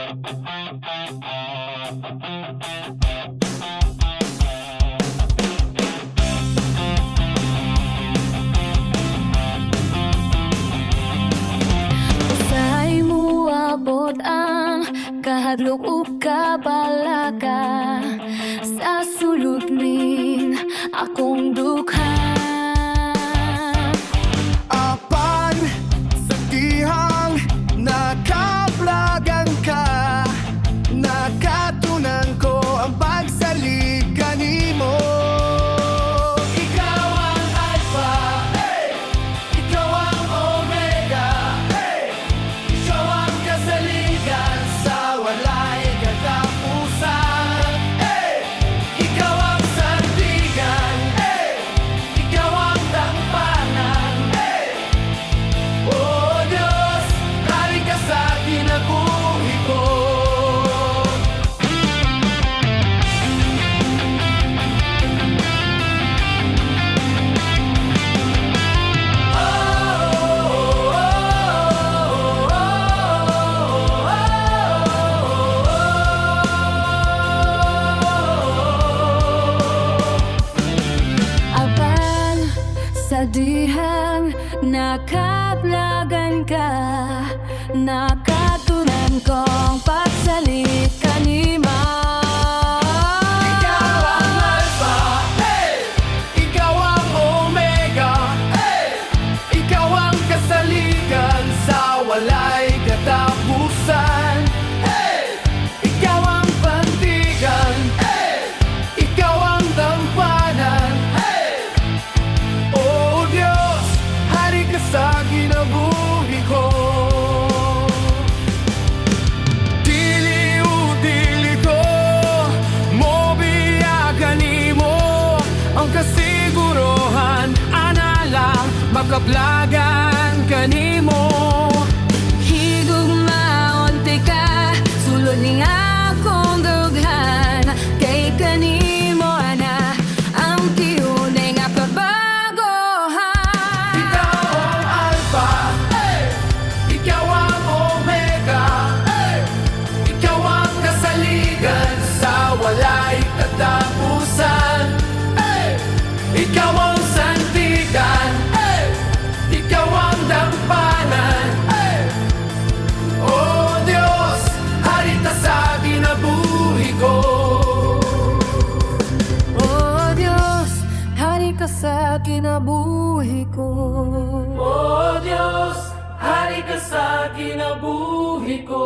Usahay mo abot ang kahadlok ug kabalaka sa sulod ning akong dukha. Apan sa tihang nakaplagan ka, nakatunan ko ang pagsalig kanimo. Ikaw ang Alpha, hey! Ikaw ang Omega, hey! Ikaw ang kasaligan sa walay katapusan, hey! Ikaw ang sandigan, hey! Ikaw ang tampanan, hey! Oh Diyos, hari ka sa kinabuhi ko. Apan sa dihang nakablagan ka, nakatunan kong pagsalit kanima. Ikaw ang Alpha, hey! Ikaw ang Omega, hey! Ikaw ang kasaligan sa walay katapusan, hey! Ikaw ang pantigan, hey! Ikaw ang tampanan, hey! Oh Diyos, hari ka sa kinabuhi ko. Dili ko mo biyagan mo ang kasiguruhan, analang makaplagan kanimo. Higugmaon ka, sulod ning akong dughan, kay kanimo ana ang tiyunay nga pagbagohan. Ikaw ang Alpha, hey! Ikaw ang Omega, hey! Ikaw ang kasaligan sa walay katapusan, hey! Ikaw ang sandigan, hey! Ikaw ang dampanan, hey! Oh Diyos, hari ta sa kinabuhi ko. Oh Diyos, hari ka sa kinabuhi ko. Oh Diyos, hari ka sa kinabuhi ko.